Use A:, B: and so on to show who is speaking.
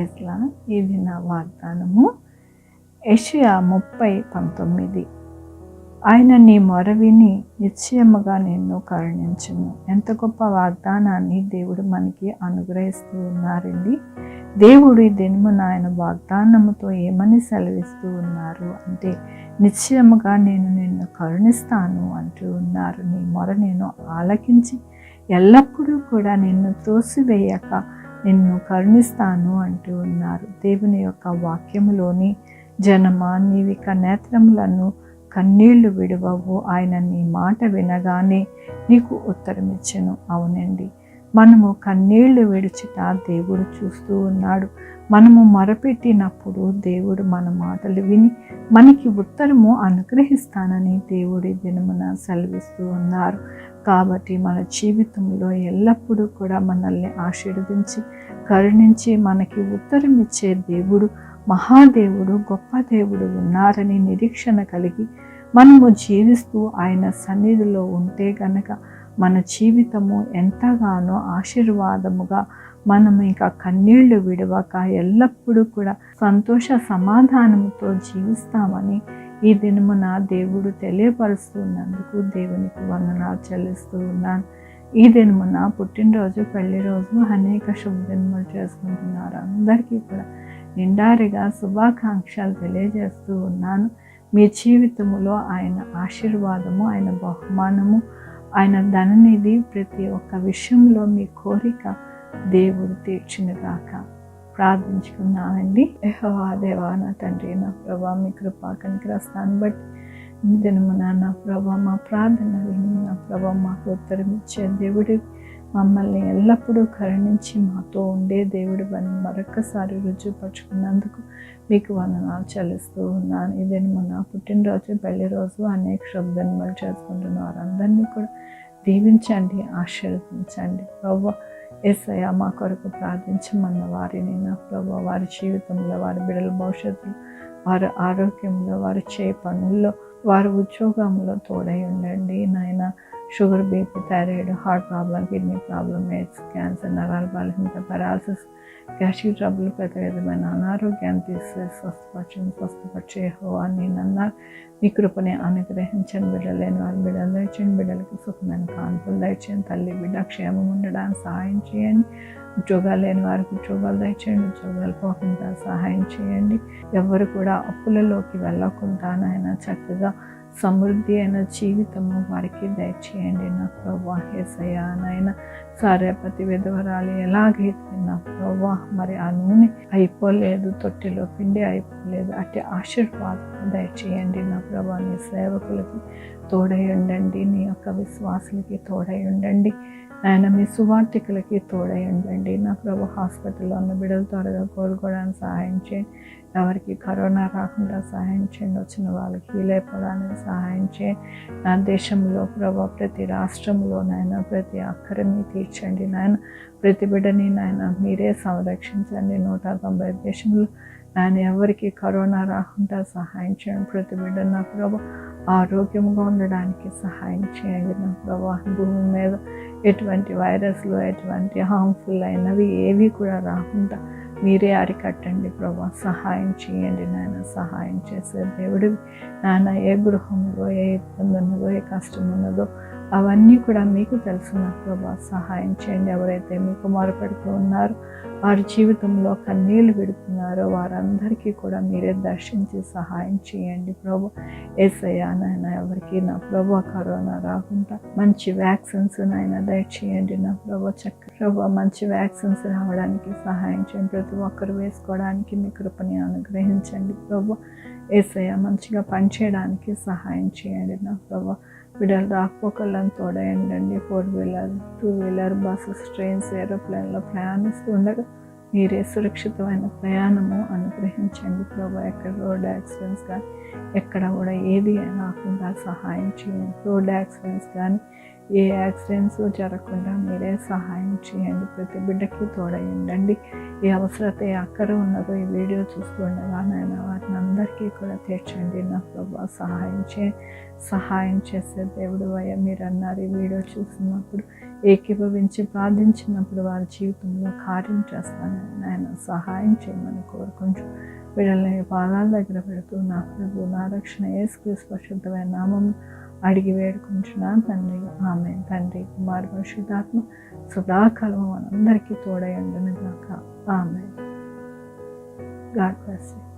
A: ప్రైజ్లా. ఇది నా వాగ్దానము. యెషయా 30:19. ఆయన నీ మొర విని నిశ్చయముగా నిన్ను కరుణించును. ఎంత గొప్ప వాగ్దానాన్ని దేవుడు మనకి అనుగ్రహిస్తూ ఉన్నారండి. దేవుడు ఈ దినమున ఆయన వాగ్దానముతో ఏమని సెలవిస్తూ ఉన్నారు అంటే, నిశ్చయముగా నేను నిన్ను కరుణిస్తాను అంటూ ఉన్నారు. నీ మొర నేను ఆలకించి ఎల్లప్పుడూ కూడా నిన్ను తోసివేయక నిన్ను కరుణిస్తాను అంటూ ఉన్నారు. దేవుని యొక్క వాక్యములోని జనమా, నీవిక నేత్రములను కన్నీళ్లు విడువవు, ఆయన నీ మాట వినగానే నీకు ఉత్తరమిచ్చెను. అవునండి, మనము కన్నీళ్లు విడిచిట దేవుడు చూస్తూ ఉన్నాడు. మనము మొరపెట్టినప్పుడు దేవుడు మన మాటలు విని మనకి ఉత్తరము అనుగ్రహిస్తానని దేవుడి దినమున సెలవిస్తూ ఉన్నారు. కాబట్టి మన జీవితంలో ఎల్లప్పుడూ కూడా మనల్ని ఆశీర్వదించి కరుణించి మనకి ఉత్తరం ఇచ్చే దేవుడు, మహాదేవుడు, గొప్ప దేవుడు ఉన్నారని నిరీక్షణ కలిగి మనము జీవిస్తూ ఆయన సన్నిధిలో ఉంటే గనక మన జీవితము ఎంతగానో ఆశీర్వాదముగా, మనం ఇంకా కన్నీళ్లు విడవక ఎల్లప్పుడూ కూడా సంతోష సమాధానముతో జీవిస్తామని ఈ దినమున దేవుడు తెలియపరుస్తున్నందుకు దేవునికి వందనాలు చెల్లిస్తూ ఉన్నాను. ఈ దినమున పుట్టినరోజు, పెళ్లి రోజు అనేక శుభదినములు చేసుకుంటున్నారు. అందరికీ కూడా నిండారిగా శుభాకాంక్షలు తెలియజేస్తూ ఉన్నాను. మీ జీవితంలో ఆయన ఆశీర్వాదము, ఆయన బహుమానము, ఆయన ధననిధి ప్రతి ఒక్క విషయంలో మీ కోరిక దేవుడు తీర్చునుగాక. ప్రార్థించుకున్నానండి. యెహోవా దేవా, నా తండ్రి, నా ప్రభా, మీ కృపా కనికరస్తాను బట్టి దినమున నా ప్రభా మా ప్రార్థన విని నా ప్రభా మాకు ఉత్తరం ఇచ్చే దేవుడు, మమ్మల్ని ఎల్లప్పుడూ కరుణించి మాతో ఉండే దేవుడు అని మరొకసారి రుజువుపరుచుకున్నందుకు మీకు వందనాలు చెల్లిస్తూ ఉన్నాను. ఇదేమో నా పుట్టినరోజు, పెళ్లి రోజు అనేక శుభదినములు చేసుకుంటున్న వారందరినీ కూడా దీవించండి, ఆశీర్వదించండి. ప్రభు యేసయ్య, మా కొరకు ప్రార్థించమన్న వారిని నా ప్రభు వారి జీవితంలో, వారి బిడ్డల భవిష్యత్తులో, వారి ఆరోగ్యంలో, వారి చేయ పనుల్లో, వారి ఉద్యోగంలో తోడై ఉండండి నాయన. Sugar, BP, thyroid, heart problem, kidney problem, AIDS, cancer, నరాల బలహీనత, పెరాలసిస్, గ్యాస్ట్రిక్ ట్రబుల్, ప్రతి విధమైన అనారోగ్యాన్ని తీసేసి స్వస్థపరిచే యెహోవా నేను అన్నారు. మీ కృపని అనుగ్రహించండి. బిడ్డలు లేని వారి బిడ్డలు దయచేయండి. బిడ్డలకి సుఖమైన కాన్పులు దయచేయండి. తల్లి బిడ్డ క్షేమం ఉండడానికి సహాయం చేయండి. ఉద్యోగాలు లేని వారికి ఉద్యోగాలు దయచేయండి. ఉద్యోగాలు పోకుండా సహాయం చేయండి. ఎవరు కూడా అప్పులలోకి వెళ్ళకుండా నాయన చక్కగా సమృద్ధి అయిన జీవితము వారికి దయచేయండి నా ప్రభువా. యేసయ్య నాయన, సారేపతి విధవరాలు ఎలాగైతే నా ప్రభువా మరి ఆ నూనె అయిపోలేదు, తొట్టిలో పిండి అయిపోలేదు, అట్టి ఆశీర్వాదం దయచేయండి నా ప్రభువా. నీ సేవకులకి తోడై ఉండండి, నీ యొక్క విశ్వాసులకి తోడై ఉండండి నాయన, మీ సువార్థికులకి తోడై ఉండండి నా ప్రభు. హాస్పిటల్లో ఉన్న బిడ్డలు త్వరగా కోలుకోవడానికి సహాయం చేయండి. ఎవరికి కరోనా రాకుండా సహాయం చేయండి. వచ్చిన వాళ్ళకి హీల్ అయిపోవడానికి సహాయం చేయండి. నా దేశంలో ప్రభు ప్రతి రాష్ట్రంలో నాయన ప్రతి అక్కరని తీర్చండి నాయన. ప్రతి బిడ్డని నాయన మీరే సంరక్షించండి. 190 దేశంలో నాయన ఎవరికి కరోనా రాకుండా సహాయం చేయండి. ప్రతి బిడ్డ నా ప్రభు ఆరోగ్యంగా ఉండడానికి సహాయం చేయండి నా ప్రభు. భూమి మీద ఎటువంటి వైరస్లు, ఎటువంటి హార్మ్ఫుల్ అయినవి ఏవి కూడా రాకుండా మీరే అరికట్టండి ప్రభా. సహాయం చేయండి నాయన. సహాయం చేసే దేవుడు నాయన. ఏ గృహంలో ఏ ఇబ్బంది ఉన్నదో, ఏ కష్టం ఉన్నదో అవన్నీ కూడా మీకు తెలుసు నా ప్రభా. సహాయం చేయండి. ఎవరైతే మీకు మొరపెడుతూ ఉన్నారో, వారి జీవితంలో కన్నీళ్లు విడుతున్నారో వారందరికీ కూడా మీరే దర్శించి సహాయం చేయండి ప్రభు. యేసయ్య నాయన, ఎవరికి నా ప్రభు కరోనా రాకుండా మంచి వ్యాక్సిన్స్ నాయన దయచేయండి నా ప్రభు. ప్రభు మంచి వ్యాక్సిన్స్ రావడానికి సహాయం చేయండి. ప్రతి ఒక్కరు వేసుకోవడానికి మీ కృపని అనుగ్రహించండి ప్రభు. యేసయ్య మంచిగా పనిచేయడానికి సహాయం చేయండి నా ప్రభు. బిడ్డలు రాకపోకలను తోడయండి. 4-వీలర్, 2-వీలర్, బస్సెస్, ట్రైన్స్, ఏరోప్లేన్లో ప్రయాణిస్తూ ఉండగా మీరే సురక్షితమైన ప్రయాణము అనుగ్రహించండి ప్రభు. ఎక్కడ రోడ్ యాక్సిడెంట్స్ కానీ ఎక్కడ కూడా ఏది రాకుండా సహాయం చేయండి. రోడ్ యాక్సిడెంట్స్ కానీ ఏ యాక్సిడెంట్స్ జరగకుండా మీరే సహాయం చేయండి. ప్రతి బిడ్డకి తోడయండి. ఏ అవసరత ఏ అక్కర ఉన్నదో ఈ వీడియో చూస్తుండగా నాయన వాటిని అందరికీ కూడా తీర్చండి. నా ప్రభు సహాయం చేసే దేవుడు అయ్యా. మీరు అన్నారు ఈ వీడియో చూసినప్పుడు ఏకీభవించి ప్రార్థించినప్పుడు వారి జీవితంలో కార్యం చేస్తాను. నాయన సహాయం చేయమని కోరుకుంటూ వీళ్ళని పాదాల దగ్గర పెడుతూ నా ప్రభు నా రక్షణ యేసుక్రీస్తు పరిశుద్ధమైన నామం అడిగి వేడుకుంటున్నాను తండ్రి. ఆమేన్. తండ్రి కుమార పరిశుద్ధాత్మ సదాకాలం మనందరికీ తోడై ఉండును గాక. ఆమేన్. God bless you.